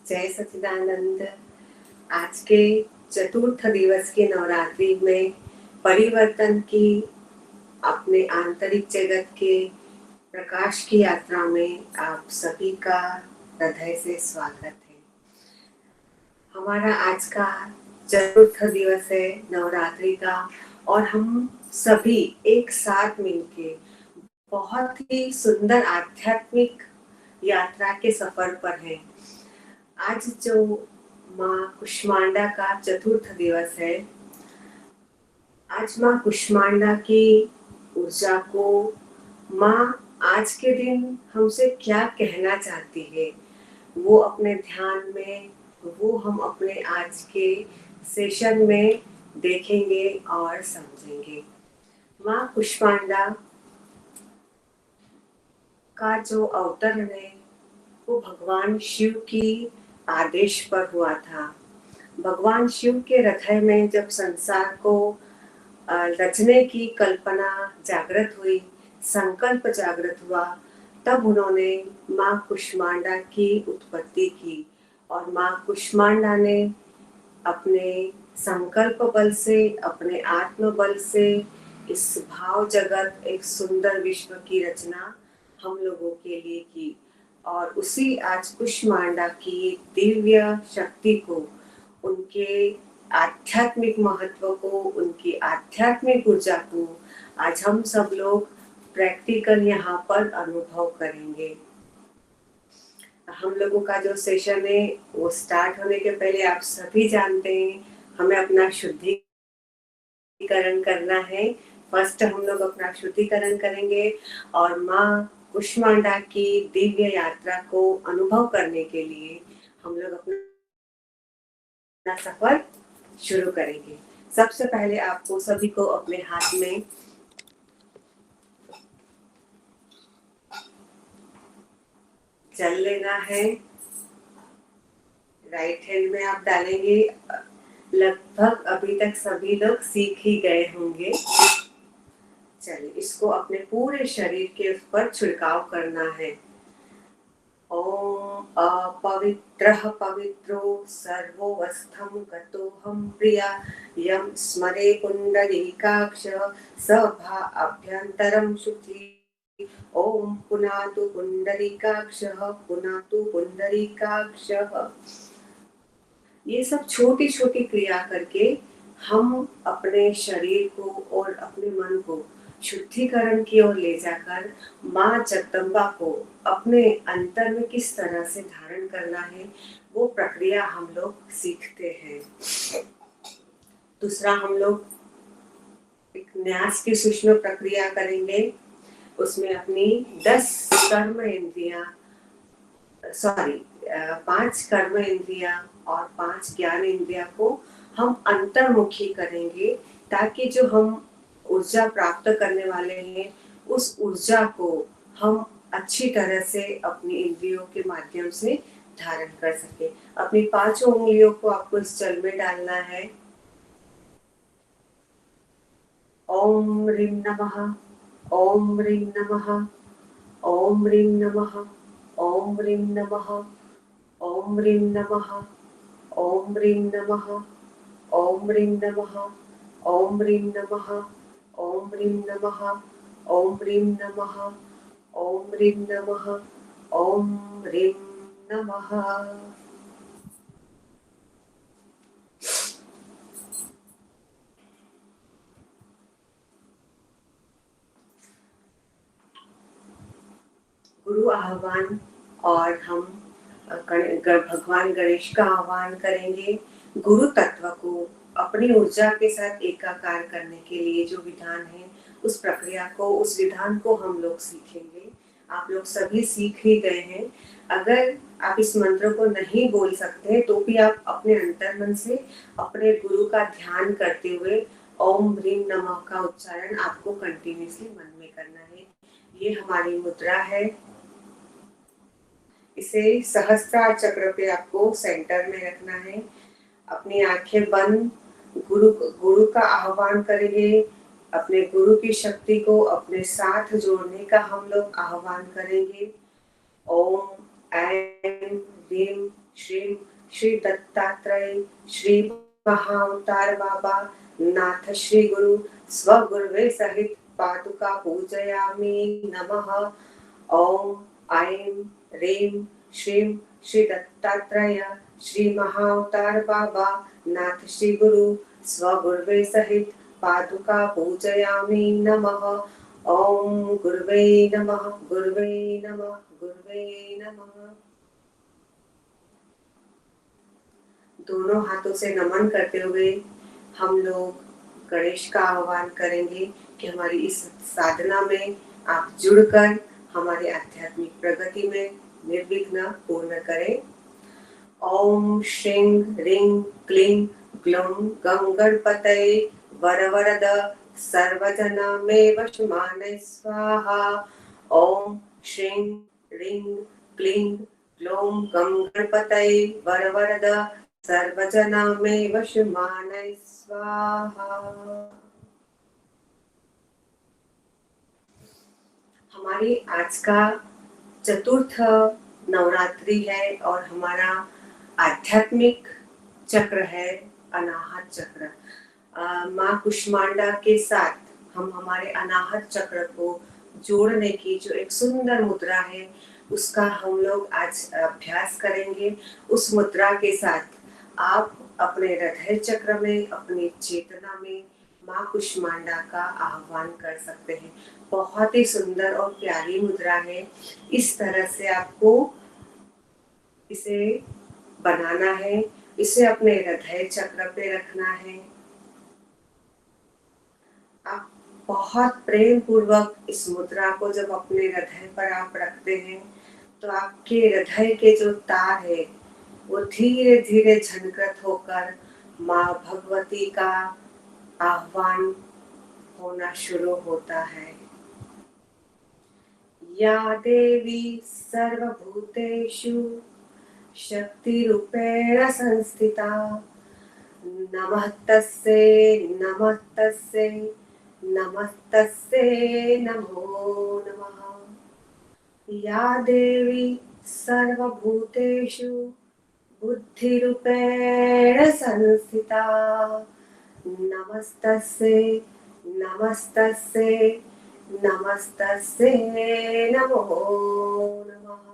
जय सच्चिदानंद। आज के चतुर्थ दिवस के नवरात्रि में परिवर्तन की अपने आंतरिक जगत के प्रकाश की यात्रा में आप सभी का हृदय से स्वागत है। हमारा आज का चतुर्थ दिवस है नवरात्रि का और हम सभी एक साथ मिलके बहुत ही सुंदर आध्यात्मिक यात्रा के सफर पर हैं। आज जो माँ कुष्मांडा का चतुर्थ दिवस है, आज माँ कुष्मांडा की ऊर्जा को माँ आज के दिन हमसे क्या कहना चाहती है, वो अपने ध्यान में, वो हम अपने आज के सेशन में देखेंगे और समझेंगे। माँ कुष्मांडा का जो अवतरण है वो भगवान शिव की आदेश पर हुआ था। भगवान शिव के हृदय में जब संसार को रचने की कल्पना जागृत हुई, संकल्प जागृत हुआ, तब उन्होंने माँ कुष्मांडा की उत्पत्ति की और माँ कुष्मांडा ने अपने संकल्प बल से, अपने आत्म बल से इस भाव जगत, एक सुंदर विश्व की रचना हम लोगों के लिए की और उसी आज कुष्मांडा की दिव्य शक्ति को, उनके आध्यात्मिक महत्व को, उनकी आध्यात्मिक ऊर्जा को आज हम सब लोग प्रैक्टिकल यहाँ पर अनुभव करेंगे। हम लोगों का जो सेशन है वो स्टार्ट होने के पहले आप सभी जानते हैं हमें अपना शुद्धिकरण करना है। फर्स्ट हम लोग अपना शुद्धिकरण करेंगे और माँ कुष्मांडा की दिव्य यात्रा को अनुभव करने के लिए हम लोग अपना सफर शुरू करेंगे। सबसे पहले आपको सभी को अपने हाथ में जल लेना है। राइट हैंड में आप डालेंगे। लगभग अभी तक सभी लोग सीख ही गए होंगे। चलिए इसको अपने पूरे शरीर के ऊपर छिड़काव करना है। ओम अपवित्रः पवित्रो सर्वोवस्थं गतोऽहं प्रिया यं स्मरे पुण्डरीकाक्षः स भा अभ्यन्तरं शुचि। ओम पुनातु पुण्डरीकाक्षः पुनातु पुण्डरीकाक्षः। ये सब छोटी छोटी क्रिया करके हम अपने शरीर को और अपने मन को शुद्धिकरण की ओर ले जाकर माँ जगदम्बा को अपने अंतर में किस तरह से धारण करना है, वो प्रक्रिया हम लोग सीखते हैं। दूसरा हम लोग एक न्यास की सूक्ष्म प्रक्रिया करेंगे। उसमें अपनी 10 कर्म इंद्रियां, 5 कर्म इंद्रिया और 5 ज्ञान इंद्रिया को हम अंतर्मुखी करेंगे ताकि जो हम ऊर्जा प्राप्त करने वाले हैं उस ऊर्जा को हम अच्छी तरह से अपनी इंद्रियों के माध्यम से धारण कर सके। अपनी 5 उंगलियों को आपको इस जल में डालना है। ओम ह्रीं नमः, ओम ह्रीं नमः, ओम ह्रीं नमः, ओम ह्रीं नमः, ओम ह्रीं नमः, ओम ह्रीं नमः, ओम ह्रीं नमः, ओम ह्रीं नमः, ओम ह्रीं नमः, ओम ह्रीं नमः, ओम ह्रीं नमः, ओम ह्रीं नमः। गुरु आह्वान और हम भगवान गणेश का आह्वान करेंगे। गुरु तत्व को अपनी ऊर्जा के साथ एकाकार करने के लिए जो विधान है, उस प्रक्रिया को, उस विधान को हम लोग सीखेंगे। आप लोग सभी सीख ही गए हैं। अगर आप इस मंत्र को नहीं बोल सकते तो भी आप अपने अंतर्मन से अपने गुरु का ध्यान करते हुए ओम ह्रीं नमः का उच्चारण आपको कंटिन्यूसली मन में करना है। ये हमारी मुद्रा है। इसे सहस्त्रार चक्र पे आपको सेंटर में रखना है। अपनी आंखें बंद गुरु का आह्वान करेंगे। अपने गुरु की शक्ति को अपने साथ जोड़ने का हम लोग आह्वान करेंगे। ओम ऐं ह्रीं श्री श्री दत्तात्रेय श्री महाअवतार बाबा नाथ श्री गुरु स्वगुरुवे सहित पादुका पूजयामि नमः। ओम ऐं ह्रीं श्रीं श्री दत्तात्रेय श्री महाअवतार बाबा नाथ श्री गुरु स्वगुरुवे सहित पादुका पूजयामि नमः। ओम गुरुवे नमः गुरुवे नमः गुरुवे नमः। दोनों हाथों से नमन करते हुए हम लोग गणेश का आह्वान करेंगे कि हमारी इस साधना में आप जुड़कर हमारे आध्यात्मिक प्रगति में निर्विघ्न पूर्ण करें। ओम श्रीं ह्रीं क्लीं ग्लौं गं गणपतये वरवरद सर्वजनमेव वशमानय स्वाहा। ओम श्रीं ह्रीं क्लीं ग्लौं गं गणपतये वरवरद सर्वजनमेव वशमानय स्वाहा। हमारी आज का चतुर्थ नवरात्रि है और हमारा आध्यात्मिक चक्र है अनाहत चक्र। माँ कुष्मांडा के साथ हम हमारे अनाहत चक्र को जोड़ने की जो एक सुंदर मुद्रा है उसका हम लोग आज अभ्यास करेंगे। उस मुद्रा के साथ आप अपने हृदय चक्र में अपनी चेतना में माँ कुष्मांडा का आह्वान कर सकते हैं। बहुत ही सुंदर और प्यारी मुद्रा है। इस तरह से आपको इसे बनाना है, इसे अपने हृदय चक्र पे रखना है। आप बहुत प्रेम पूर्वक इस मुद्रा को जब अपने हृदय पर आप रखते हैं तो आपके हृदय के जो तार है वो धीरे धीरे झनकृत होकर माँ भगवती का आह्वान होना शुरू होता है। या देवी सर्वभूतेषु शक्तिरूपेण संस्थिता नमस्तस्यै नमस्तस्यै नमस्तस्यै नमो नमः। या देवी सर्वभूतेषु बुद्धिरूपेण संस्थिता नमस्तस्यै नमस्तस्यै नमस्तस्यै नमो नमः।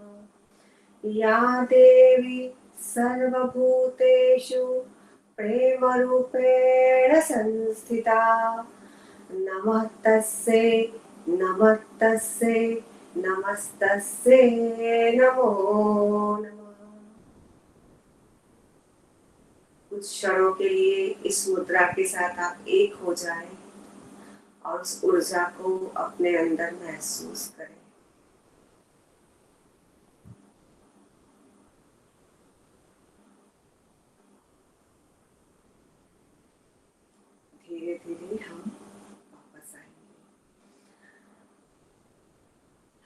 या देवी सर्वभूतेषु प्रेमरूपेण संस्थिता नमस्तस्यै नमस्तस्यै नमस्तस्यै नमो नमः। कुछ क्षणों के लिए इस मुद्रा के साथ आप एक हो जाएं और उस ऊर्जा को अपने अंदर महसूस करें। धीरे धीरे हम वापस आएंगे।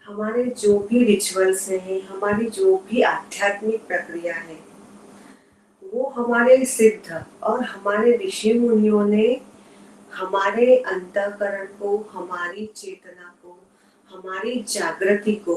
हमारे जो भी रिचुअल्स हैं, हमारी जो भी आध्यात्मिक प्रक्रिया है, वो हमारे सिद्ध और हमारे ऋषि मुनियों ने हमारे अंतःकरण को, हमारी चेतना को, हमारी जागृति को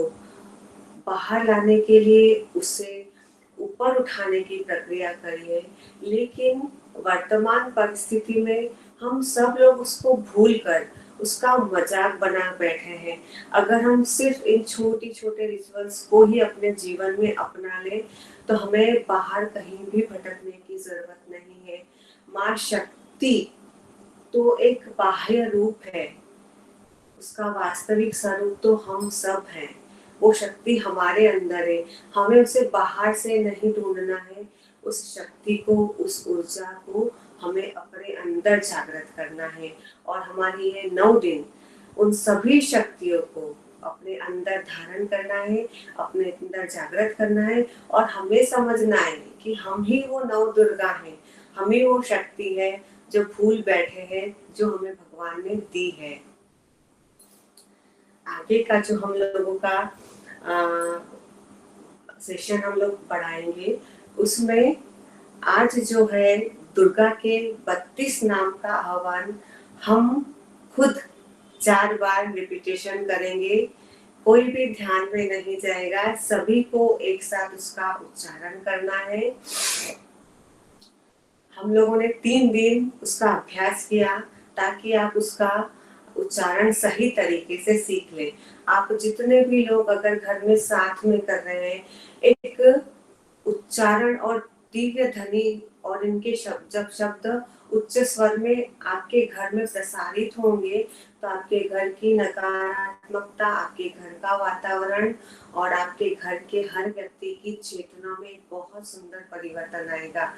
बाहर लाने के लिए उसे ऊपर उठाने की प्रक्रिया करी है। लेकिन वर्तमान परिस्थिति में हम सब लोग उसको भूलकर उसका मजाक बना बैठे हैं। अगर हम सिर्फ इन छोटे छोटे रिचुअल्स को ही अपने जीवन में अपना लें तो हमें बाहर कहीं भी भटकने की जरूरत नहीं है। माँ शक्ति तो एक बाह्य रूप है, उसका वास्तविक स्वरूप तो हम सब हैं। वो शक्ति हमारे अंदर है, हमें उसे बाहर से नहीं ढूंढना है। उस शक्ति को, उस ऊर्जा को हमें अपने अंदर जागृत करना है। और हमारी ये 9 दिन उन सभी शक्तियों को अपने अंदर धारण करना है, अपने अंदर जागृत करना है और हमें समझना है कि हम ही वो 9 दुर्गा हैं, हम ही वो शक्ति है जो भूल बैठे हैं, जो हमें भगवान ने दी है। आगे का जो हम लोगों का सेशन हम लोग बढ़ाएंगे उसमें आज जो है दुर्गा के 32 नाम का आह्वान हम खुद 4 बार रिपीटेशन करेंगे कोई भी ध्यान में नहीं जाएगा, सभी को एक साथ उसका उच्चारण करना है। हम लोगों ने 3 दिन उसका अभ्यास किया ताकि आप उसका उच्चारण सही तरीके से सीख लें। आप जितने भी लोग अगर घर में साथ में कर रहे हैं, एक उच्चारण और तीव्र ध्वनि और इनके शब्द, जब शब्द उच्च स्वर में आपके घर में प्रसारित होंगे तो आपके घर की नकारात्मकता, आपके घर का वातावरण और आपके घर के हर व्यक्ति की चेतना में बहुत सुंदर परिवर्तन आएगा।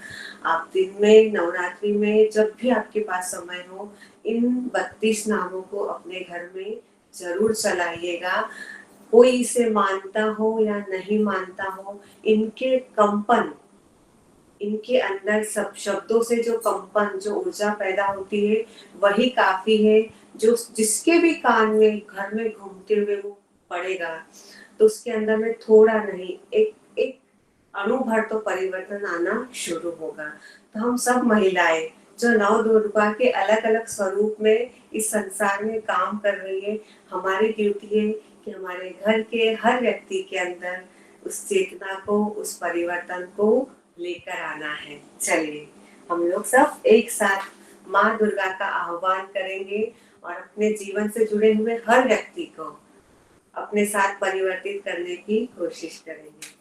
आप दिन में, नवरात्रि में, जब भी आपके पास समय हो, इन 32 नामों को अपने घर में जरूर चलाइएगा। कोई इसे मानता हो या नहीं मानता हो, इनके कंपन, इनके अंदर सब शब्दों से जो कंपन, जो ऊर्जा पैदा होती है, वही काफी है। जो जिसके भी कान में घर में घूमते हुए वो पड़ेगा तो उसके अंदर में थोड़ा नहीं, एक एक अणु भर तो परिवर्तन आना शुरू होगा। तो हम सब महिलाएं जो नव दुर्गा के अलग अलग स्वरूप में इस संसार में काम कर रही है, हमारी ड्यूटी है कि हमारे घर के हर व्यक्ति के अंदर उस चेतना को, उस परिवर्तन को लेकर आना है। चलिए हम लोग सब एक साथ माँ दुर्गा का आह्वान करेंगे और अपने जीवन से जुड़े हुए हर व्यक्ति को अपने साथ परिवर्तित करने की कोशिश करेंगे।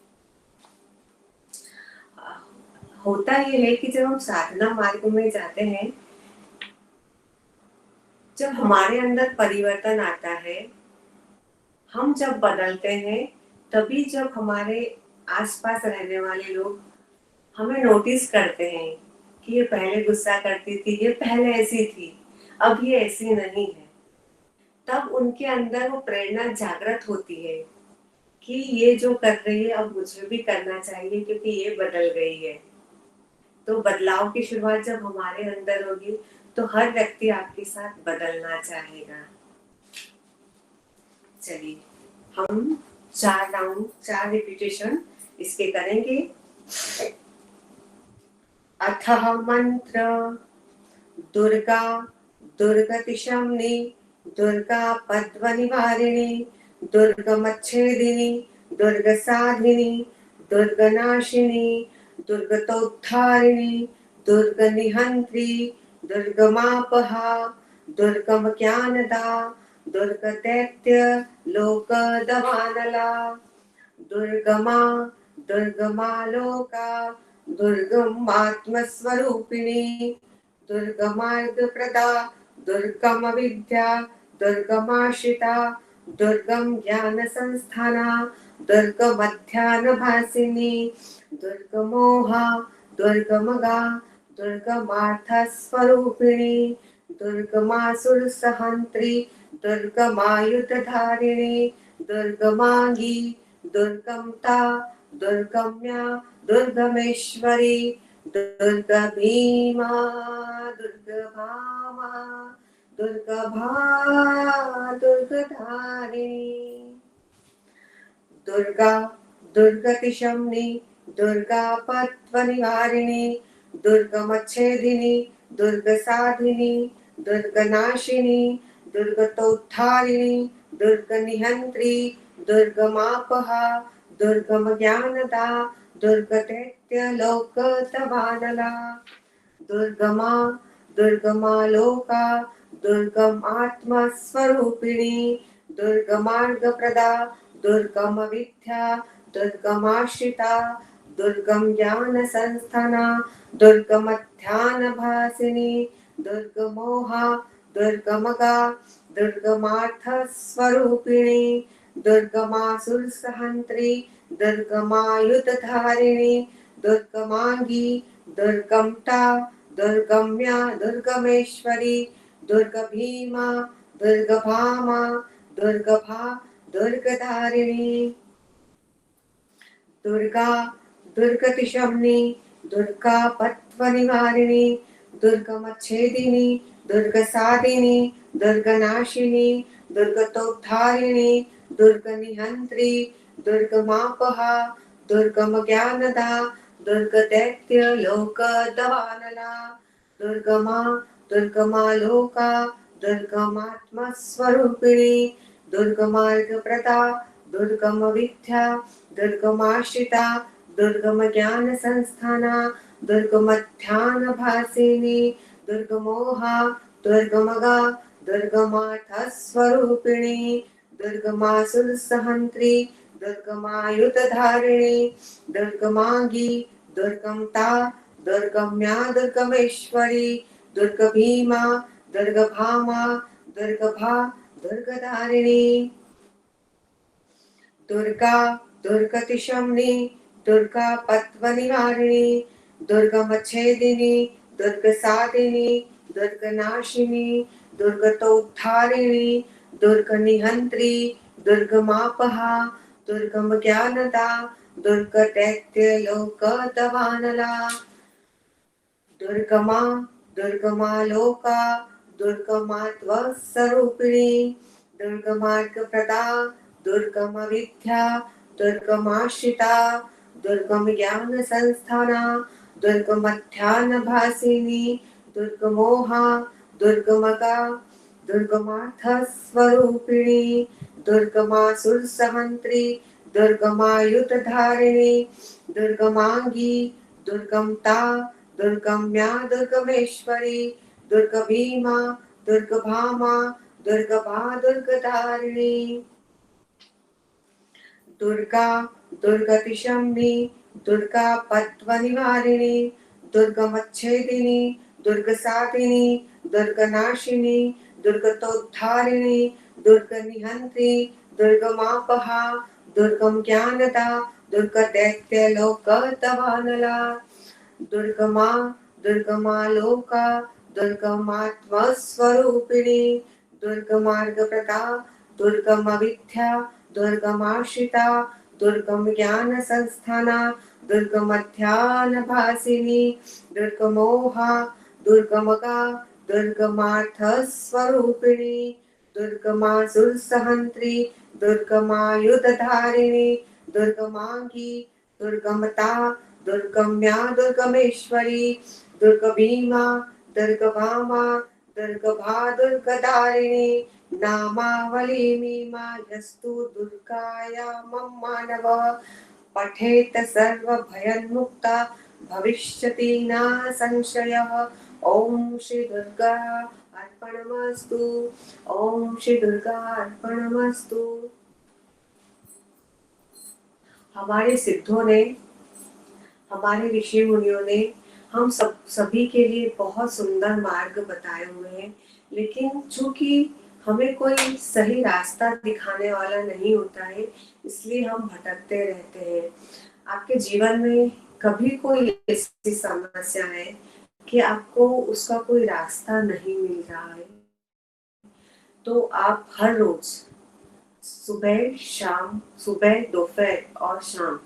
होता ये है कि जब हम साधना मार्ग में जाते हैं, जब हमारे अंदर परिवर्तन आता है, हम जब बदलते हैं, तभी जब हमारे आसपास रहने वाले लोग हमें नोटिस करते हैं कि ये पहले गुस्सा करती थी, ये पहले ऐसी थी, अब ये ऐसी नहीं है। तब उनके अंदर वो प्रेरणा जागृत होती है कि ये जो कर रही है अब मुझे भी करना चाहिए क्योंकि ये बदल गई है। तो बदलाव की शुरुआत जब हमारे अंदर होगी तो हर व्यक्ति आपके साथ बदलना चाहेगा। चलिए हम 4 राउंड, 4 रिपीटेशन इसके करेंगे। अथः मंत्र दुर्गा दुर्गतिशम्नि दुर्गा पद्मनिवारिणी दुर्गमच्छेदिनी दुर्गसाधिनी दुर्गनाशिनी दुर्गतोद्धारिणी दुर्गनिहन्त्री दुर्गमापहा दुर्गमज्ञानदा दुर्गदैत्य लोकदवानला दुर्गमा दुर्गमालोका दुर्गमात्मस्वरूपिणी दुर्गमार्गप्रदा दुर्गमविद्या दुर्गमाश्रिता दुर्गम ज्ञान संस्थाना दुर्गमध्यानभासिनी दुर्गमोहा दुर्गमगा दुर्गमार्थस्वरूपिणी दुर्गमासुरसहन्त्री दुर्गमायुधधारिणी दुर्गमांगी दुर्गमता दुर्गम्या दुर्गमेश्वरी दुर्गा भीमा दुर्गभामा दुर्गभा दुर्गधारिणी दुर्गा दुर्गतिशम्नि दुर्गा पद्मनिवारिणी दुर्गमच्छेदिनी दुर्गसाधिनी दुर्गनाशिनी दुर्गतोद्धारिणी दुर्गनिहन्त्री दुर्गमापहा दुर्गमज्ञानदा दुर्गदैत्य लोकदवानला दुर्गमा दुर्गमालोका दुर्गमात्मस्वरूपिणी दुर्गमार्गप्रदा दुर्गमविद्या दुर्गमाश्रिता दुर्गम ज्ञान संस्थाना दुर्गमध्यानभासिनी दुर्गमोहा दुर्गमगा दुर्गमार्थस्वरूपिणी दुर्गमासुरसहन्त्री दुर्गमायुधधारिणी दुर्गमांगी दुर्गमता दुर्गम्या दुर्गमेश्वरी दुर्गभीमा दुर्गभामा दुर्गभा दुर्गधारिणी दुर्गा दुर्गतिशम्नि दुर्गा पद्मनिवारिणी दुर्गमच्छेदिनी दुर्गसाधिनी दुर्गनाशिनी दुर्गतोद्धारिणी दुर्गनिहन्त्री दुर्गमापहा दुर्गमज्ञानदा दुर्गदैत्य लोकदवानला दुर्गमा दुर्गमालोका दुर्गमात्मस्वरूपिणी दुर्गमार्ग प्रता दुर्गम विद्या दुर्गमाश्रिता दुर्गम ज्ञान संस्थाना दुर्गमध्यान भासिनी दुर्गमोहा दुर्गमगा दुर्गमार्थ स्वरूपिणी दुर्गमासुर सहंत्री दुर्गमायुत धारिणी दुर्गमांगी दुर्गमता दुर्गम्या दुर्गमेश्वरी दुर्ग भीमा दुर्ग भामा दुर्ग भा दुर्गधारिणी दुर्गा दुर्गतिशमनी दुर्गा पद्मनिवारिणी दुर्गमच्छेदिनी दुर्ग साधिनी दुर्ग नाशिनी दुर्गतोद्धारिणी दुर्ग निहंत्री दुर्गमापहा दुर्गम ज्ञानदा दुर्ग दैत्य लोक दवानला दुर्गमा दुर्गमा लोका दुर्गमात्व स्वरूपिणी दुर्गमार्ग प्रदा दुर्गम विद्या दुर्गमाश्रिता दुर्गम ज्ञान संस्थाना दुर्गमध्यान भासिनी दुर्गमोहा दुर्गमगा दुर्गमार्थ स्वरूपिणी दुर्गमासुर सहंत्री दुर्गमायुत धारिणी दुर्गमांगी दुर्गमता दुर्गम्या दुर्गमेश्वरी दुर्ग भीमा दुर्ग भामा दुर्ग भा दुर्गधारिणी दुर्गा दुर्गतिशमनी दुर्गा पद्मनिवारिणी दुर्गमच्छेदिनी दुर्ग साधिनी दुर्ग नाशिनी दुर्गतोद्धारिणी दुर्ग निहंत्री दुर्गमापहा दुर्गम ज्ञानदा दुर्ग दैत्य लोक दवानला दुर्गमा दुर्गमा लोका दुर्गमात्म स्वरूपिणी दुर्गमार्ग प्रदा दुर्गम विद्या दुर्गमाश्रिता दुर्गम ज्ञान संस्थाना दुर्गमध्यान भासिनी दुर्गमोहा दुर्गमगा दुर्गमार्थ स्वरूपिणी दुर्गमासुर सहंत्री दुर्गमायुध धारिणी दुर्गमांगी दुर्गमता दुर्गम्या दुर्गमेश्वरी दुर्ग भीमा दुर्ग भामा दुर्ग भा दुर्गधारिणी नामावली मीमा यस्तु दुर्गाया मम मानव पठेत सर्व भयन्मुक्ता भविष्यति न संशयः। ओम श्री दुर्गा अर्पणमस्तु। ओम श्री दुर्गा अर्पणमस्तु। हमारे सिद्धों ने, हमारे ऋषि मुनियों ने हम सभी के लिए बहुत सुंदर मार्ग बताए हुए हैं, लेकिन चूंकि हमें कोई सही रास्ता दिखाने वाला नहीं होता है, इसलिए हम भटकते रहते हैं। आपके जीवन में कभी कोई ऐसी समस्या है कि आपको उसका कोई रास्ता नहीं मिल रहा है, तो आप हर रोज सुबह शाम, सुबह दोपहर और शाम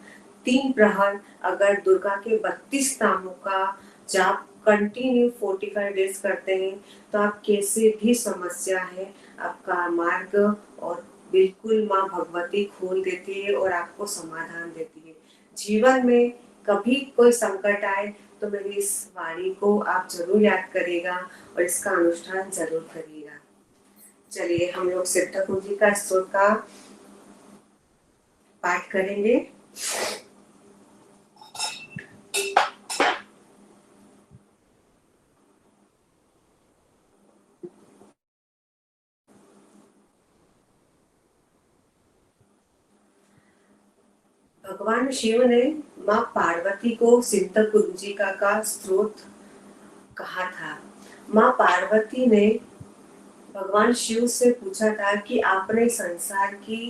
3 प्रहर अगर दुर्गा के 32 नामों का जाप कंटिन्यू 45 डेज करते हैं, तो आप कैसे भी समस्या है आपका मार्ग और बिल्कुल माँ भगवती खोल देती है और आपको समाधान देती है। जीवन में कभी कोई संकट आए तो मेरी इस वाणी को आप जरूर याद करिएगा और इसका अनुष्ठान जरूर करिएगा। चलिए हम लोग सिद्ध कुंजी का स्तोत्र का पाठ करेंगे। भगवान शिव ने माँ पार्वती को सिद्ध कुंजिका का स्रोत कहा था। माँ पार्वती ने भगवान शिव से पूछा था कि आपने संसार की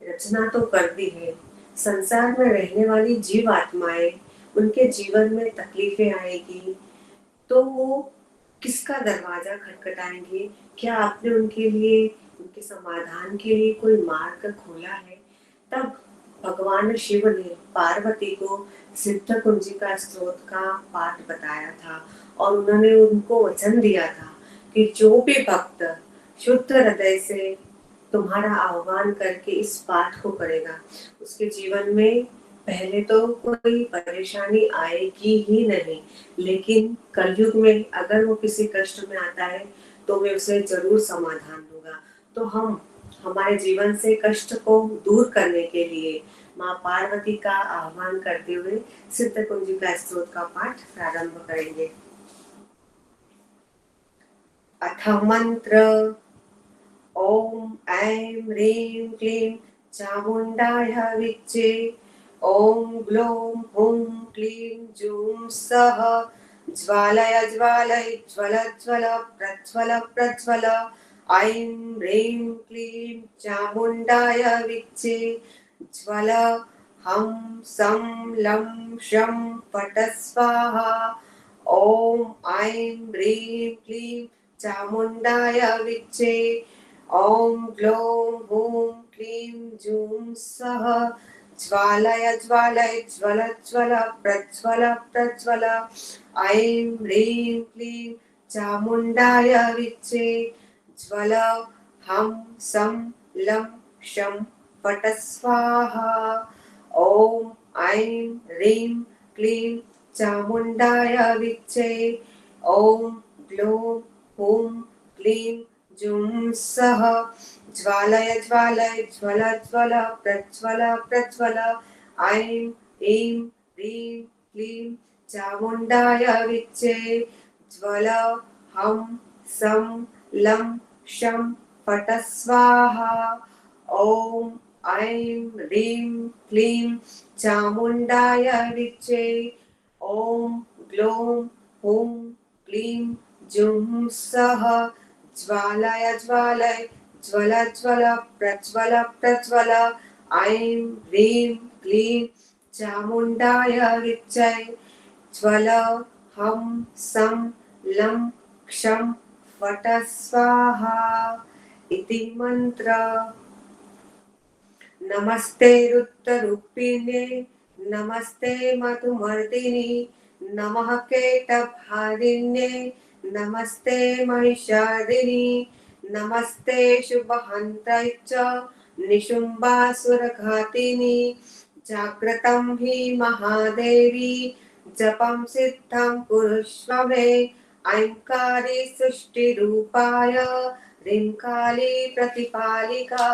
रचना तो कर दी है, संसार में रहने वाली जीव आत्माएं, उनके जीवन में तकलीफें आएगी तो वो किसका दरवाजा खटखटाएंगे? क्या आपने उनके लिए, उनके समाधान के लिए कोई मार्ग खोला है? तब भगवान शिव ने पार्वती को सिद्ध कुंजिका स्रोत का पाठ बताया था और उन्होंने उनको वचन दिया था कि जो भी भक्त शुद्ध हृदय से तुम्हारा आह्वान करके इस पाठ को करेगा, उसके जीवन में पहले तो कोई परेशानी आएगी ही नहीं, लेकिन कलयुग में अगर वो किसी कष्ट में आता है तो मैं उसे जरूर समाधान दूंगा। तो हम हमारे जीवन से कष्ट को दूर करने के लिए माँ पार्वती का आह्वान करते हुए सिद्ध कुंजिका स्तोत्र का पाठ प्रारंभ करेंगे। अथ मंत्र ओम ऐं ह्रीं क्लीं चामुंडाय विच्चे ओम ग्लौं हुं क्लीं जूं सः ज्वालय ज्वालय ज्वल ज्वल प्रज्वल प्रज्वल ऐं ह्रीं क्लीं चामुंडाय विच्चे ज्वल हं सं लं शं फट स्वाहा ओम ऐं ह्रीं क्लीं चामुंडाय विच्चे ओम ग्लौं हुं क्लीं जूं सः ज्वालय ज्वालय ज्वल ज्वल प्रज्वल प्रज्वल ऐं ह्रीं क्लीं चामुंडाय विच्चे ज्वल हं सं लं शं फट स्वाहा ओम ऐं ह्रीं क्लीं चामुंडाय विच्चे ओम ग्लौं हुं क्लीं जूं सः ज्वालय ज्वालय ज्वल ज्वल प्रज्वल प्रज्वल ऐं ह्रीं ह्रीं क्लीं चामुंडाय विच्चे ज्वल हं सं लं शं फट स्वाहा ओम ऐं ह्रीं क्लीं चामुंडाय विच्चे ओम ग्लौं हुं क्लीं जूं सः ज्वालय ज्वालय ज्वल ज्वल प्रज्वल प्रज्वल ऐं ह्रीं क्लीं चामुंडाय विच्चे ज्वल हं सं लं क्षं फट स्वाहा इति मंत्र। नमस्ते रुद्ररूपिणे नमस्ते मधुमर्दिनि नमः केटभारिण्ये नमस्ते महिषादिनि नमस्ते शुभहन्त्रै च निशुम्भासुरघातिनि जाग्रतं हि महादेवी जपं सिद्धं कुरुष्व मे ऐंकारी सृष्टिरूपाय ह्रींकाली प्रतिपालिका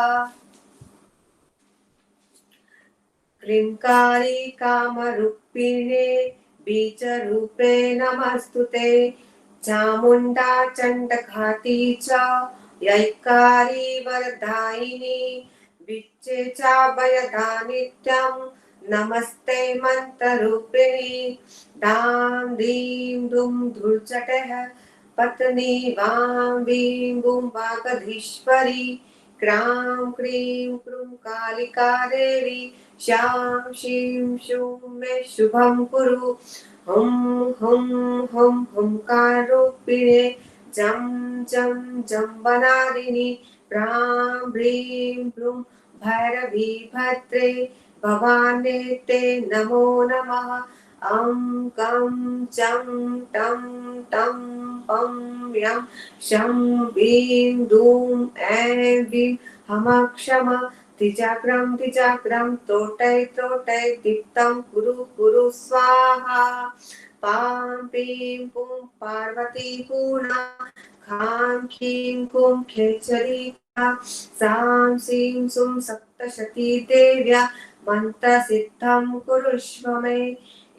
क्लींकारी कामरूपिणे बीजरूपे नमस्तुते चामुंडा चंडघाती च यैकारी वरदायिनी विच्चे चाभयदा नित्यं नमस्ते मंत्ररूपिणी दां दीं दुं धूर्जटः पत्नी वां वीं बुं वागधीश्वरी क्रां क्रीं क्रूं कालिका देवी शां शीं शूं मे शुभं कुरु हुं हुं हुं हुंकारूपिणे जं जं जम्बनादिनि प्रां भ्रीं भ्रूं भैरवी भद्रे भवाने ते नमो नमः अं कं चं टं तं पं यं शं वीं दूं ऐं वीं हमक्षम तिजाग्रं तोटै तोटै दीप्तं कुरु कुरु स्वाहा पां पीं पुं पार्वती पूर्णा खां खीं कुं खेचरी सां सीं सुं सप्तशती देव्या मन्त्रसिद्धं कुरुष्व मे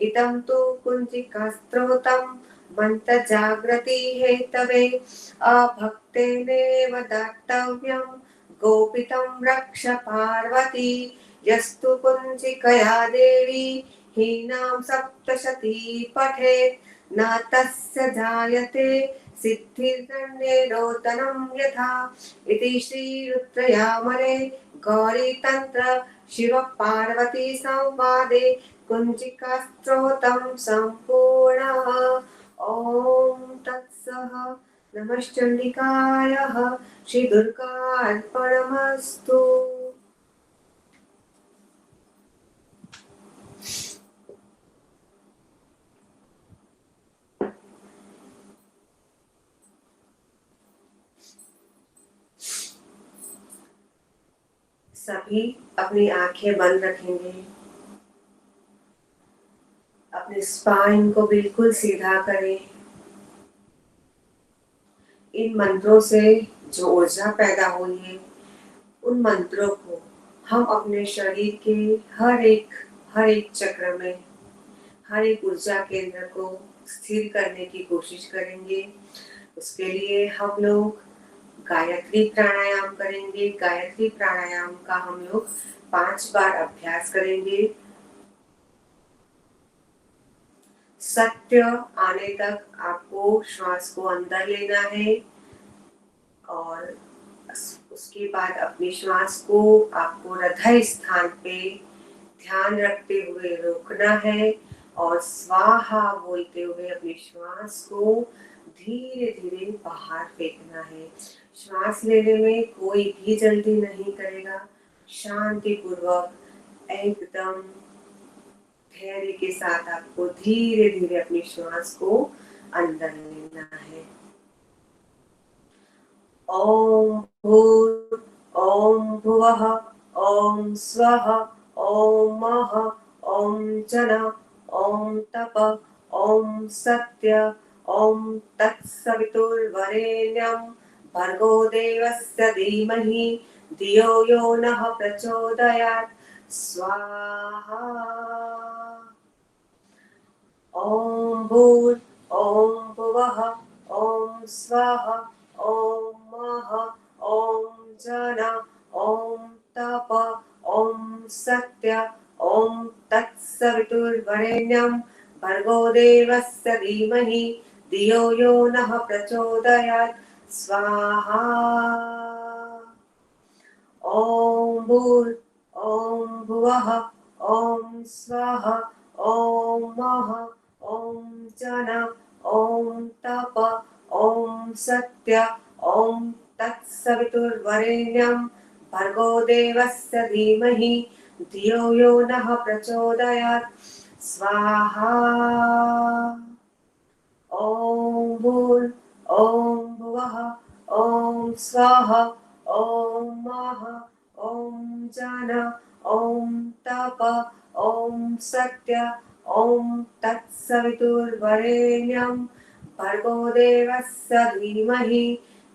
इदं तु कुञ्जिकास्त्रोतं मन्त्रजागृति हेतवे अभक्तेनेव दातव्यं गोपितं रक्ष पार्वती यस्तु कुञ्जिकया देवी हीनां सप्तशती पठेत् न तस्य जायते सिद्धिर्गण्येरोदनं यथा इति श्रीरुद्रयामले गौरीतन्त्र शिवपार्वती संवादे कुञ्जिकास्त्रोतं सम्पूर्णः। ॐ तत्सः। नमश्चंडिकायाः श्री दुर्गार्पणमस्तु। सभी अपनी आंखें बंद रखेंगे, अपने स्पाइन को बिल्कुल सीधा करें। इन मंत्रों से जो ऊर्जा पैदा हुई है उन मंत्रों को हम अपने शरीर के हर एक चक्र में, हर एक ऊर्जा केंद्र को स्थिर करने की कोशिश करेंगे। उसके लिए हम लोग गायत्री प्राणायाम करेंगे। गायत्री प्राणायाम का हम लोग 5 बार अभ्यास करेंगे। सत्य आने तक आपको श्वास को अंदर लेना है और उसके बाद अपनी श्वास को आपको हृदय स्थान पे ध्यान रखते हुए रोकना है और स्वाहा बोलते हुए अपनी श्वास को धीरे धीरे बाहर फेंकना है। श्वास लेने में कोई भी जल्दी नहीं करेगा। शांति पूर्वक एकदम धैर्य के साथ आपको धीरे धीरे अपनी श्वास को अंदर लेना है। ओम भूर् ओम भुवः ओम स्वः ओम मः ओम जन ओम तप ओम सत्य ओम तत्सवितुर्वरेण्यं भर्गो देवस्य धीमहि धियो यो नः प्रचोदयात् स्वाहा। ओम भूर् ओम भुवः ओम स्वः ओम मः ओम जन ओम तप ओम सत्य ओम तत्सवितुर्वरेण्यं भर्गो देवस्य धीमहि धियो यो नः प्रचोदयात् स्वाहा। ओम भूर् ओम भुवः ओम स्वः ओम मः ओम जन ओम तप ओम सत्य ओम तत्सवितुर्वरेण्यं भर्गो देवस्य धीमहि धियो यो नः प्रचोदयात् स्वाहा। ओम भूर् ओम भुवः ओम स्वः ओम मः ओम जन ओम तप ओम सत्य ओम तत्सवितुर्वरेण्यं भर्गो देवस्य धीमहि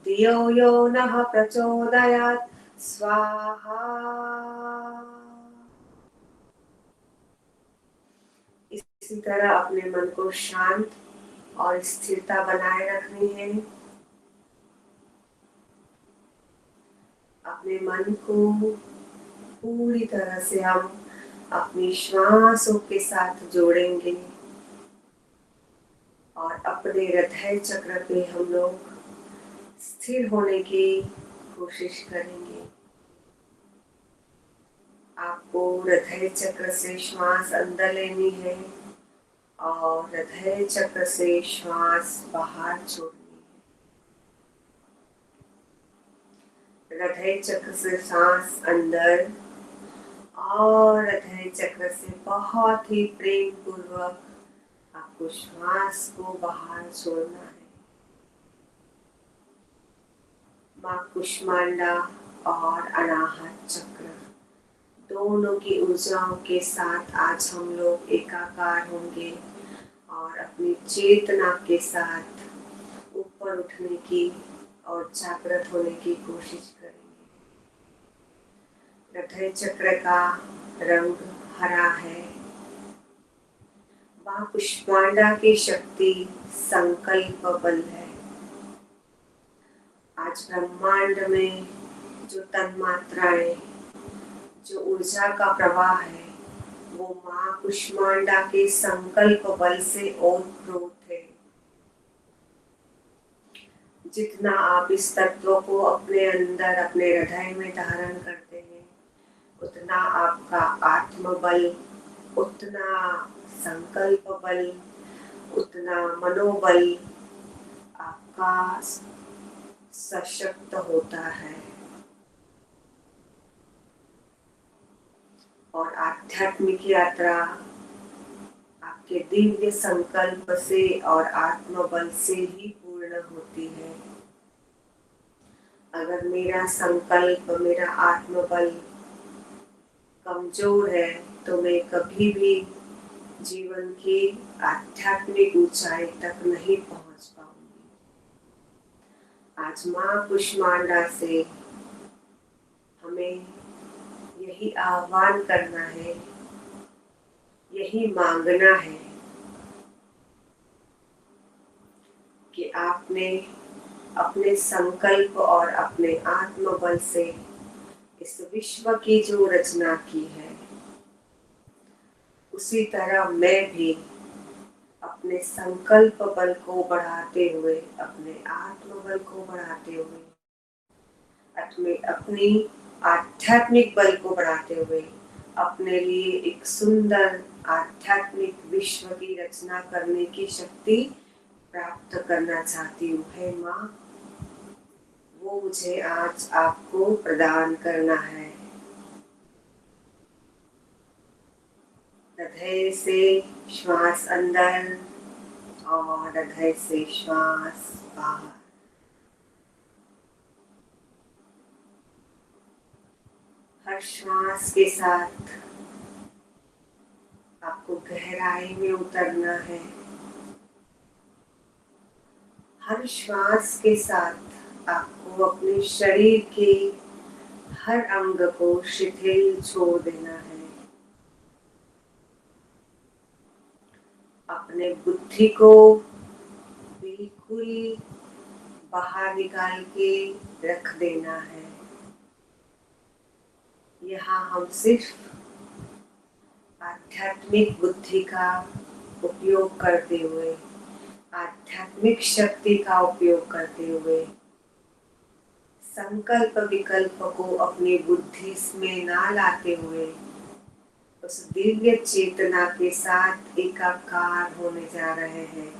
धियो यो नः प्रचोदयात् स्वाहा। इसी तरह अपने मन को शांत और स्थिरता बनाए रखनी है। अपने मन को पूरी तरह से हम अपनी श्वासों के साथ जोड़ेंगे और अपने हृदय चक्र पे हम लोग स्थिर होने की कोशिश करेंगे। आपको हृदय चक्र से श्वास अंदर लेनी है और हृदय चक्र से श्वास बाहर छोड़नी है। हृदय चक्र से सांस अंदर और हृदय चक्र से बहुत ही प्रेम पूर्वक आपको श्वास को बाहर छोड़ना है। माँ कुष्मांडा और अनाहत चक्र दोनों की ऊर्जाओं के साथ आज हम लोग एकाकार होंगे और अपनी चेतना के साथ ऊपर उठने की और जागृत होने की कोशिश करेंगे। हृदय चक्र का रंग हरा है। माँ कुष्मांडा की शक्ति संकल्प बल है। आज ब्रह्मांड में जो तन्मात्राएं, जो ऊर्जा का प्रवाह है, वो माँ कुष्मांडा के संकल्प बल से ओतप्रोत है। जितना आप इस तत्व को अपने अंदर, अपने हृदय में धारण करते हैं, उतना आपका आत्मबल, उतना संकल्प बल, उतना मनोबल आपका सशक्त होता है और आध्यात्मिक यात्रा आपके दिव्य संकल्प से और आत्मबल से ही पूर्ण होती है। अगर मेरा संकल्प, मेरा आत्मबल कमजोर है तो मैं कभी भी जीवन की आध्यात्मिक ऊंचाई तक नहीं पहुंच पाऊंगी। आज माँ कुष्मांडा से हमें यही आह्वान करना है, यही मांगना है कि आपने अपने संकल्प और अपने आत्मबल से इस विश्व की जो रचना की है, उसी तरह मैं भी अपने संकल्प बल को बढ़ाते हुए, अपने आत्मबल को बढ़ाते हुए, अपनी आध्यात्मिक बल को बढ़ाते हुए अपने लिए एक सुंदर आध्यात्मिक विश्व की रचना करने की शक्ति प्राप्त करना चाहती हूँ। हे माँ, वो मुझे आज आपको प्रदान करना है। हृदय से श्वास अंदर और हृदय से श्वास बाहर। हर श्वास के साथ आपको गहराई में उतरना है। हर श्वास के साथ आपको अपने शरीर के हर अंग को शिथिल छोड़ देना है। अपने बुद्धि को बिल्कुल बाहर निकाल के रख देना है। यहाँ हम सिर्फ आध्यात्मिक बुद्धि का उपयोग करते हुए, आध्यात्मिक शक्ति का उपयोग करते हुए, संकल्प विकल्प को अपनी बुद्धि में ना लाते हुए उस दिव्य चेतना के साथ एकाकार होने जा रहे हैं।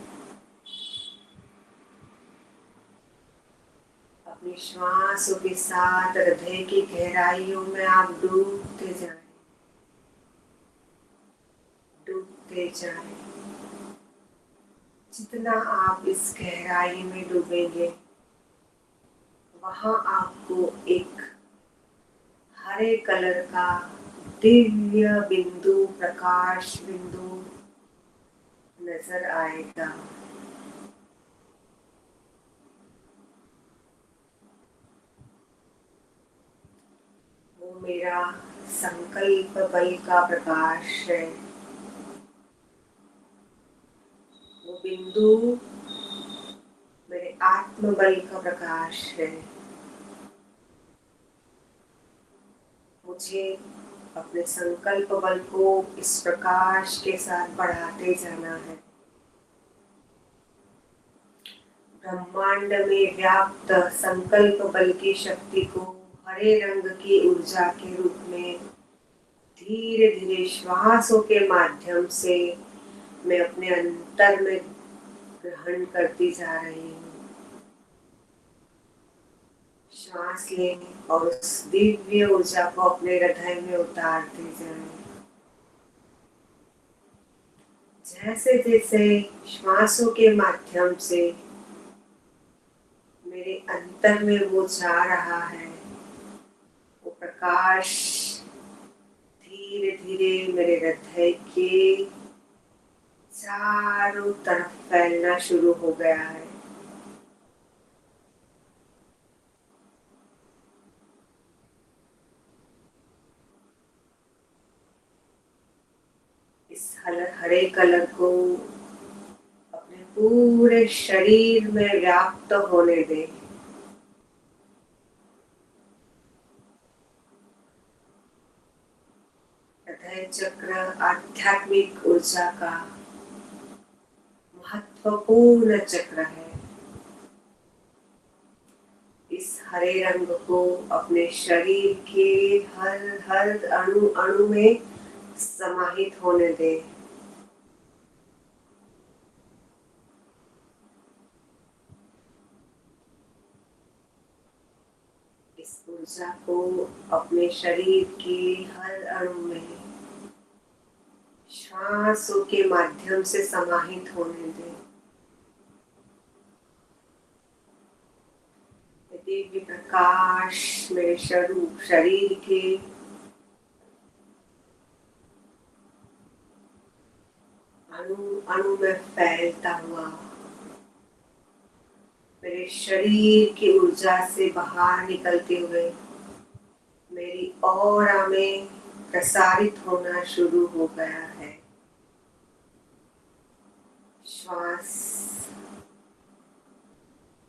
अपनी श्वासों के साथ हृदय की गहराइयों में आप डूबते जाएं, डूबते जाएं। जितना आप इस गहराई में डूबेंगे, वहां आपको एक हरे कलर का दिव्य बिंदु, प्रकाश बिंदु नजर आएगा। वो मेरा संकल्प बल का प्रकाश है। वो बिंदु मेरे आत्मबल का प्रकाश है। मुझे अपने संकल्प बल को इस प्रकाश के साथ बढ़ाते जाना है। ब्रह्मांड में व्याप्त संकल्प बल की शक्ति को हरे रंग की ऊर्जा के रूप में धीरे धीरे श्वासों के माध्यम से मैं अपने अंतर में ग्रहण करती जा रही हूँ। श्वास लें और उस दिव्य ऊर्जा को अपने हृदय में उतारते जाएं। जैसे जैसे श्वासों के माध्यम से मेरे अंतर में वो जा रहा है, वो प्रकाश धीरे धीरे मेरे हृदय के चारों तरफ फैलना शुरू हो गया है। इस हरे कलर को अपने पूरे शरीर में व्याप्त होने दें। हृदय चक्र आध्यात्मिक ऊर्जा का महत्वपूर्ण चक्र है। इस हरे रंग को अपने शरीर के हर हर अणु अणु में समाहित होने दें। इस ऊर्जा को अपने शरीर के हर अणु में श्वासों के माध्यम से समाहित होने दें। दिव्य प्रकाश मेरे शरीर के अणु अणु में फैलता हुआ मेरे शरीर की ऊर्जा से बाहर निकलते हुए मेरी ऑरा में प्रसारित होना शुरू हो गया है। श्वास,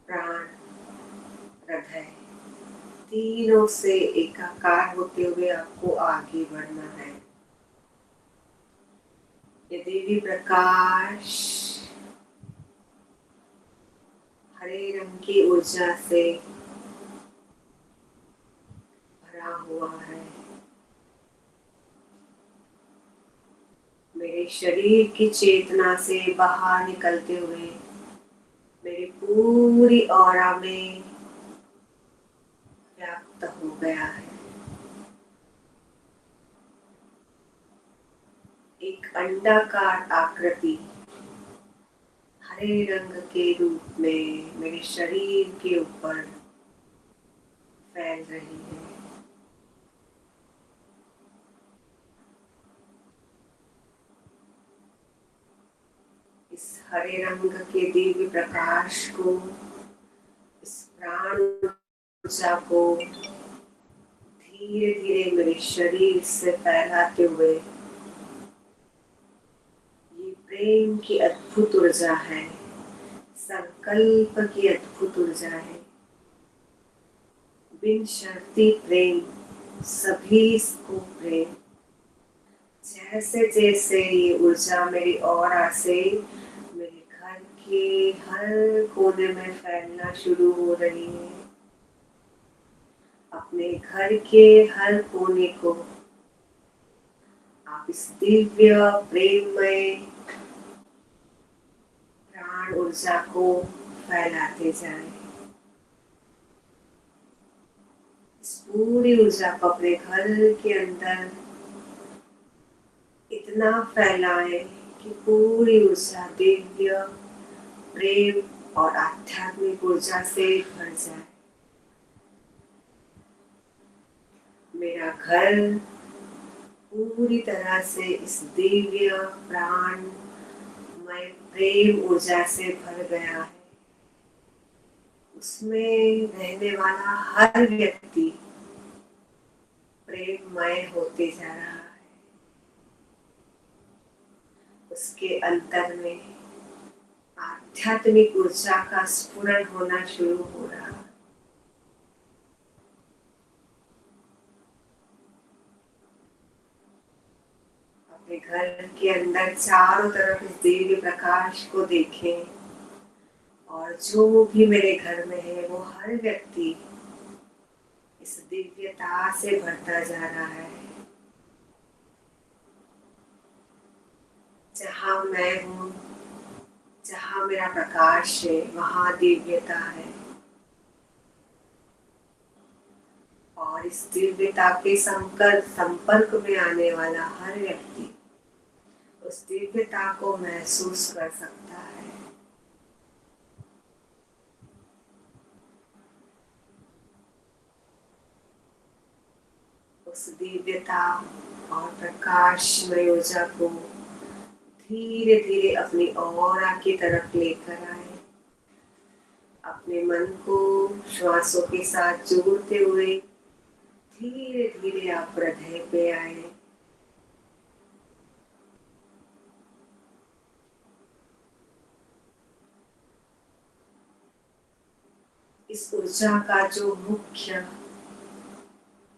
प्राण, हृदय तीनों से एकाकार होते हुए आपको आगे बढ़ना है। ये देवी प्रकाश हरे रंग की ऊर्जा से भरा हुआ है। मेरे शरीर की चेतना से बाहर निकलते हुए मेरी पूरी ऑरा में व्याप्त हो गया है। एक अंडाकार आकृति हरे रंग के रूप में मेरे शरीर के ऊपर फैल रही है। इस हरे रंग के दिव्य प्रकाश को, इस प्राण ऊर्जा को धीरे धीरे मेरे शरीर से फैलाते हुए, ये प्रेम की अद्भुत ऊर्जा है, संकल्प की अद्भुत ऊर्जा है। बिन शर्ती प्रेम, सभी को प्रेम। जैसे जैसे ये ऊर्जा मेरी ऑरा से मेरे घर के हर कोने में फैलना शुरू हो रही है, अपने घर के हर कोने को आप इस दिव्य प्रेममय प्राण ऊर्जा को फैलाते जाएं। इस पूरी ऊर्जा को अपने घर के अंदर इतना फैलाएं कि पूरी ऊर्जा दिव्य प्रेम और आध्यात्मिक ऊर्जा से भर जाए। मेरा घर पूरी तरह से इस दिव्य प्राणमय प्रेम ऊर्जा से भर गया है। उसमें रहने वाला हर व्यक्ति प्रेममय होते जा रहा है। उसके अंतर में आध्यात्मिक ऊर्जा का स्फुरण होना शुरू हो रहा है। अपने घर के अंदर चारों तरफ इस दिव्य प्रकाश को देखें और जो भी मेरे घर में है वो हर व्यक्ति इस दिव्यता से भरता जा रहा है। जहाँ मैं हूँ, जहाँ मेरा प्रकाश है, वहाँ दिव्यता है और इस दिव्यता के संपर्क में आने वाला हर व्यक्ति उस दिव्यता को महसूस कर सकता है। उस दिव्यता और प्रकाशमय ऊर्जा को धीरे धीरे अपनी ऑरा की तरफ लेकर आए। अपने मन को श्वासों के साथ जोड़ते हुए धीरे धीरे आप हृदय पे आए। इस ऊर्जा का जो मुख्य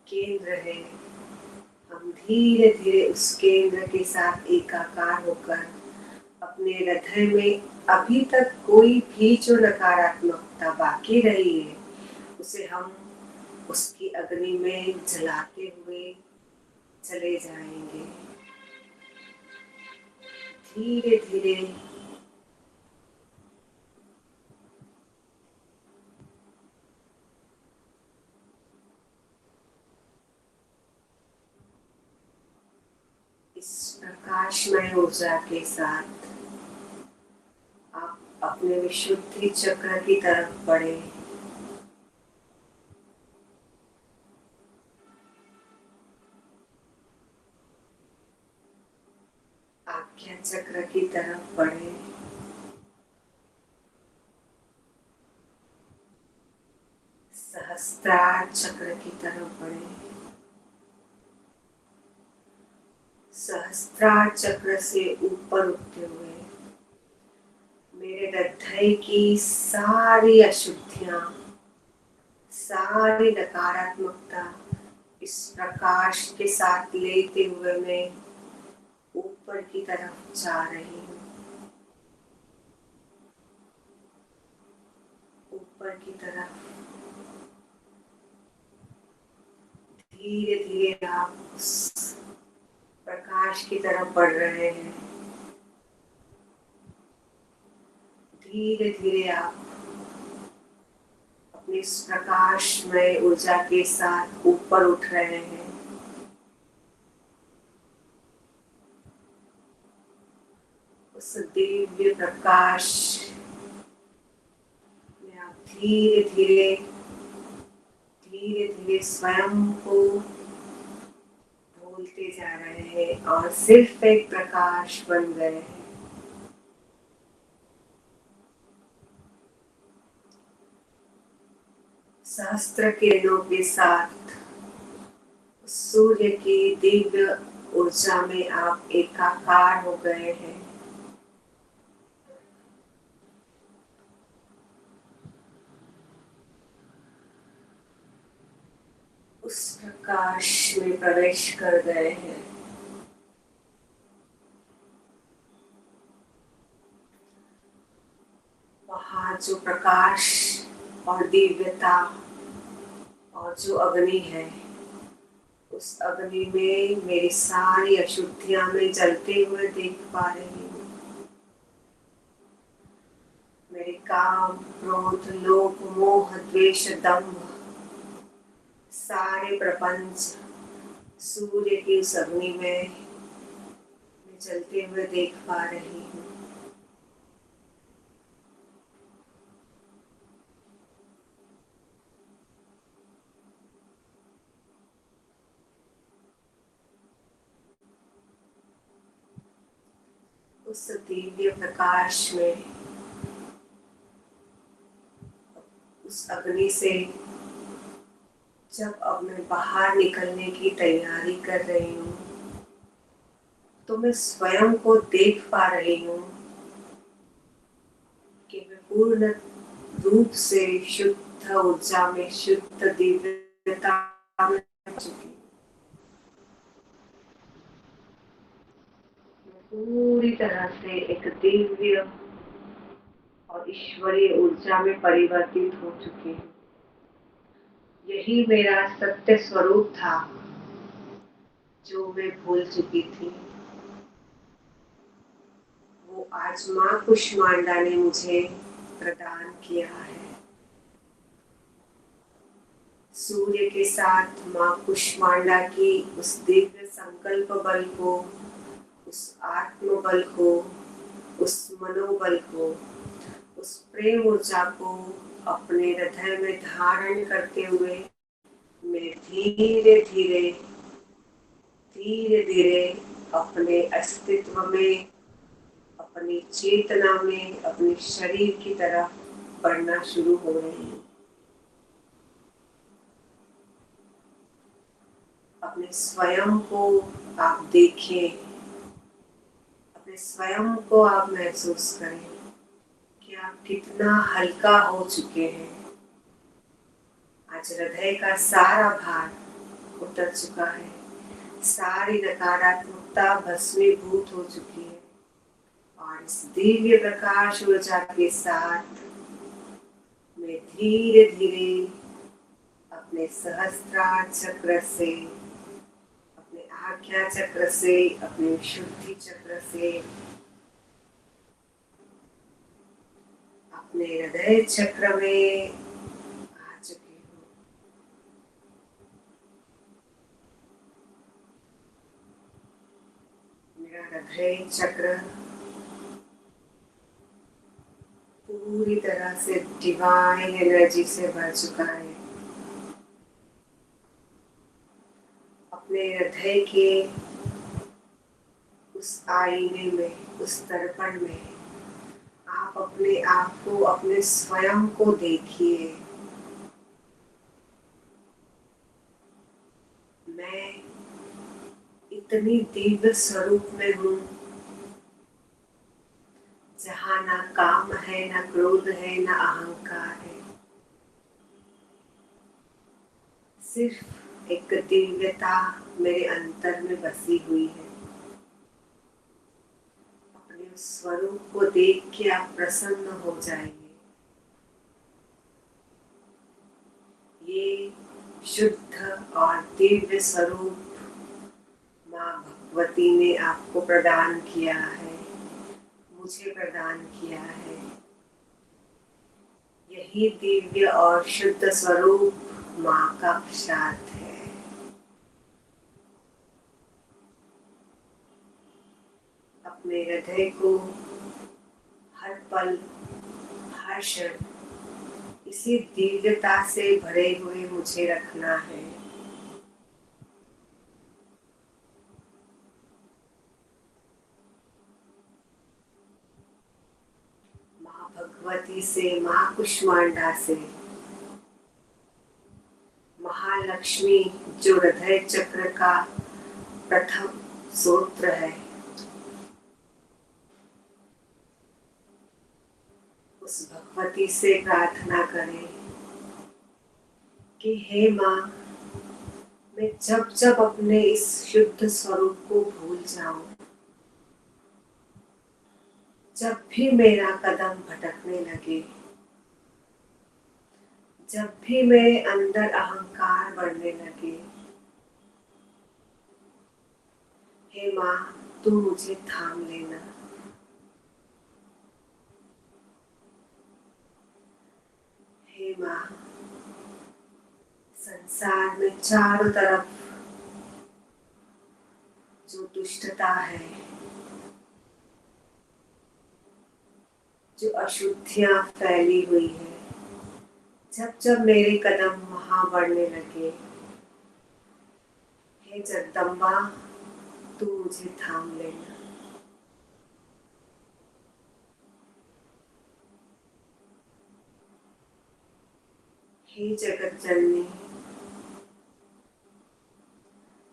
केंद्र है, हम धीरे धीरे उस केंद्र के साथ एकाकार होकर अपने हृदय में अभी तक कोई भी जो नकारात्मकता बाकी रही है उसे हम उसकी अग्नि में जलाते हुए चले जाएंगे। धीरे धीरे इस प्रकाशमय ऊर्जा के साथ आप अपने विशुद्धि चक्र की तरफ बढ़े। आज्ञा चक्र की तरफ बढ़े। सहस्त्रार चक्र की तरफ बढ़े। सहस्त्रार चक्र से ऊपर उठते हुए मेरे हृदय की सारी अशुद्धियां, सारी नकारात्मकता इस प्रकाश के साथ लेते हुए मैं ऊपर की तरफ जा रही हूँ। ऊपर की तरफ धीरे धीरे आप उस प्रकाश की तरफ बढ़ रहे हैं। धीरे धीरे आप अपनी इस प्रकाशमय ऊर्जा के साथ ऊपर उठ रहे हैं। उस दिव्य प्रकाश में आप धीरे धीरे धीरे धीरे स्वयं को भूलते जा रहे हैं और सिर्फ एक प्रकाश बन गए हैं। सहस्त्र किरणों के साथ सूर्य की दिव्य ऊर्जा में आप एकाकार हो गए हैं। उस प्रकाश में प्रवेश कर गए हैं। वहाँ जो प्रकाश और दिव्यता और जो अग्नि है, उस अग्नि में मेरी सारी अशुद्धियां मैं जलते हुए देख पा रही हूँ। मेरे काम, क्रोध, लोभ, मोह, द्वेष, दंभ, सारे प्रपंच सूर्य की उस अग्नि में मैं जलते हुए देख पा रही हूँ। उस दिव्य प्रकाश में, उस अग्नि से जब अब मैं बाहर निकलने की तैयारी कर रही हूँ तो मैं स्वयं को देख पा रही हूँ कि मैं पूर्ण रूप से शुद्ध ऊर्जा में, शुद्ध दिव्यता में चुकी हूँ। पूरी तरह से एक दिव्य और ईश्वरीय ऊर्जा में परिवर्तित हो चुकी हूँ। यही मेरा सत्य स्वरूप था जो मैं भूल चुकी थी। वो आज माँ कुष्मांडा ने मुझे प्रदान किया है। सूर्य के साथ माँ कुष्मांडा की उस दिव्य संकल्प बल को, उस आत्म बल को, उस मनोबल को, उस प्रेम ऊर्जा को अपने हृदय में धारण करते हुए मैं धीरे धीरे धीरे धीरे अपने अस्तित्व में, अपनी चेतना में, अपने शरीर की तरफ बढ़ना शुरू हो रही हूँ। अपने स्वयं को आप देखें, अपने स्वयं को आप महसूस करें कि आप कितना हल्का हो चुके हैं। आज हृदय का सारा भार उतर चुका है, सारी नकारात्मकता भस्मीभूत हो चुकी है और इस दिव्य प्रकाश ऊर्जा के साथ मैं धीरे धीरे अपने सहस्त्रार चक्र से, अपने आज्ञा चक्र से, अपने शुद्धि चक्र से, अपने हृदय चक्र में आ चुकी हूँ। मेरा हृदय चक्र पूरी तरह से डिवाइन एनर्जी से भर चुका है। अपने हृदय के उस आईने में, उस दर्पण में आप अपने आप को, अपने स्वयं को देखिए। मैं इतनी दिव्य स्वरूप में हूँ जहाँ ना काम है, ना क्रोध है, ना अहंकार है। सिर्फ एक दिव्यता मेरे अंतर में बसी हुई है। अपने उस स्वरूप को देख के आप प्रसन्न हो जाएंगे। ये शुद्ध और दिव्य स्वरूप माँ भगवती ने आपको प्रदान किया है, मुझे प्रदान किया है। यही दिव्य और शुद्ध स्वरूप माँ का प्रसाद है। अपने हृदय को हर पल, हर क्षण इसी दिव्यता से भरे हुए मुझे रखना है। माँ भगवती से, माँ कुष्मांडा से, महालक्ष्मी जो हृदय चक्र का प्रथम सूत्र है, उस भगवती से प्रार्थना करें कि हे माँ, मैं जब जब अपने इस शुद्ध स्वरूप को भूल जाऊं, जब भी मेरा कदम भटकने लगे, जब भी मेरे अंदर अहंकार बढ़ने लगे, हे माँ तू मुझे थाम लेना। हे माँ, संसार में चारों तरफ जो दुष्टता है, जो अशुद्धियां फैली हुई है, जब जब मेरे कदम वहां बढ़ने लगे, हे जगदम्बा तू मुझे थाम लेना। हे जगत जननी,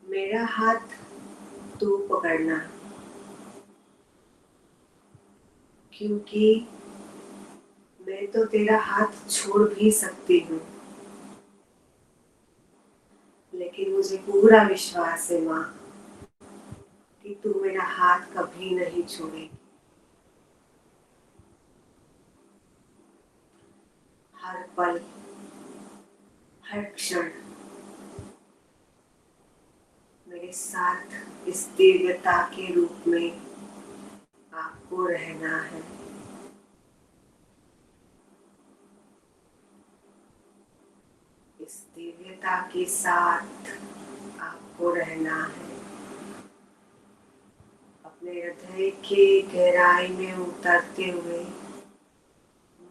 मेरा हाथ तू पकड़ना, क्योंकि मैं तो तेरा हाथ छोड़ भी सकती हूँ, लेकिन मुझे पूरा विश्वास है माँ कि तू मेरा हाथ कभी नहीं छोड़ेगी। हर पल, हर क्षण मेरे साथ इस दिव्यता के रूप में आपको रहना है। इस दिव्यता के साथ आपको रहना है। अपने हृदय के गहराई में उतरते हुए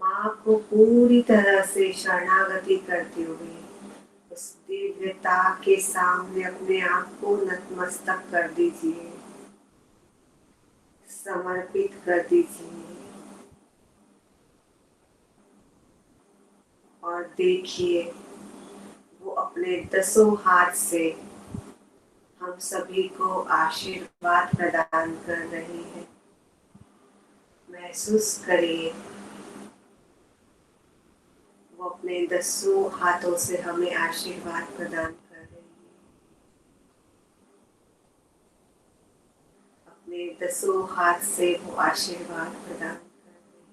माँ को पूरी तरह से शरणागति करते हुए उस दिव्यता के सामने अपने आप को नतमस्तक कर दीजिए, समर्पित कर दीजिए और देखिए वो अपने 10 हाथ से हम सभी को आशीर्वाद प्रदान कर रही है। महसूस करिए वो अपने 10 हाथों से हमें आशीर्वाद प्रदान कर रही है। अपने 10 हाथ से वो आशीर्वाद प्रदान कर रही है।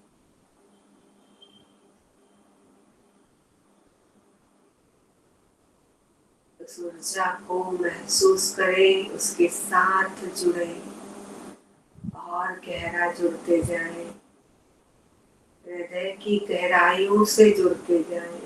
उस ऊर्जा को महसूस करें, उसके साथ जुड़े और गहरा जुड़ते जाएं, हृदय की गहराइयों से जुड़ते जाएं।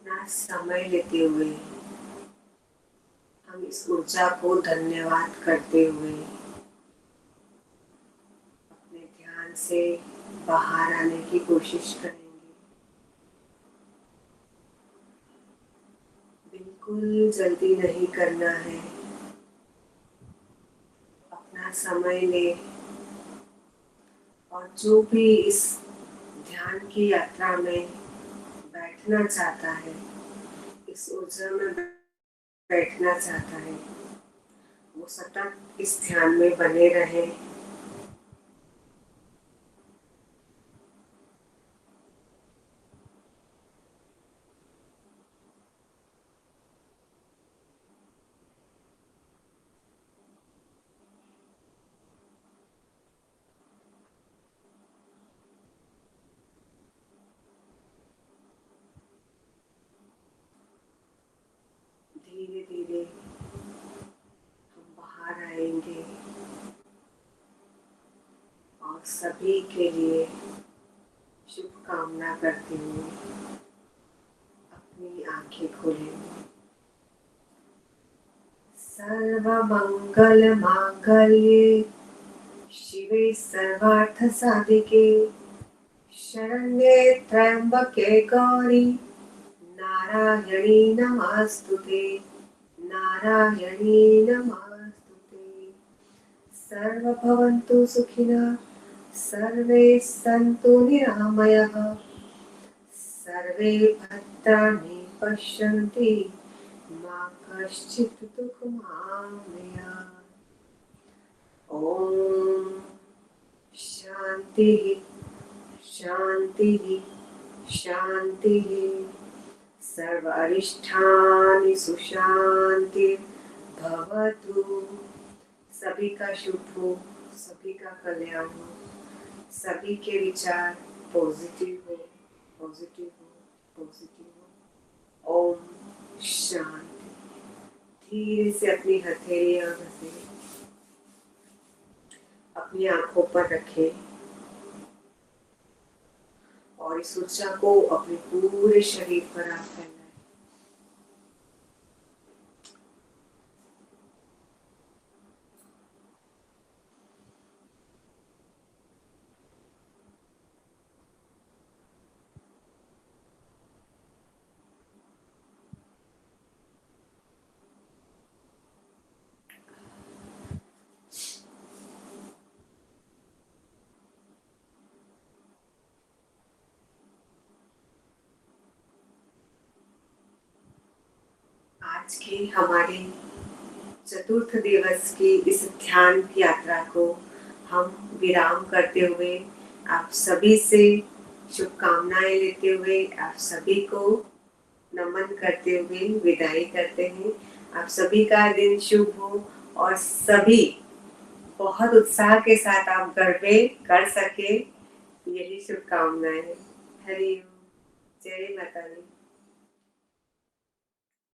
अपना समय लेते हुए हम इस ऊर्जा को धन्यवाद करते हुए अपने ध्यान से बाहर आने की कोशिश करेंगे। बिल्कुल जल्दी नहीं करना है, अपना समय ले और जो भी इस ध्यान की यात्रा में बैठना चाहता है, इस ऊर्जा में बैठना चाहता है, वो सतत इस ध्यान में बने रहे। धीरे धीरे हम बाहर आएंगे और सभी के लिए शुभकामना करती हूँ अपनी आंखें खोलें। सर्वमंगल मांगल्ये शिवे सर्वार्थ साधिके शरण्ये त्र्यंबके गौरी नारायणी नमस्तुते नारायणी नमस्तुते। सर्वभवन्तु सुखिनः सर्वे सन्तु निरामयाः सर्वे भद्राणि पश्यन्ति मा कश्चित् दुःखमाप्नुयात्। ॐ शान्तिः शान्तिः शान्तिः। सर्व अरिष्टानि सुशान्तिर्भवतु। सभी का शुभ हो, सभी का कल्याण हो, सभी के विचार पॉजिटिव हो, पॉजिटिव हो, पॉजिटिव हो। ओम शांति। धीरे से अपनी हथेलियां घसे अपनी आंखों पर रखें और इस ऊर्जा को अपने पूरे शरीर पर आप फैलाएं। आज की हमारी चतुर्थ दिवस की इस ध्यान की यात्रा को हम विराम करते हुए आप सभी से शुभकामनाएं लेते हुए आप सभी को नमन करते हुए विदाई करते हैं। आप सभी का दिन शुभ हो और सभी बहुत उत्साह के साथ आप गरबे कर सके, यही शुभकामनाएं। हरि ओम। जय माता दी।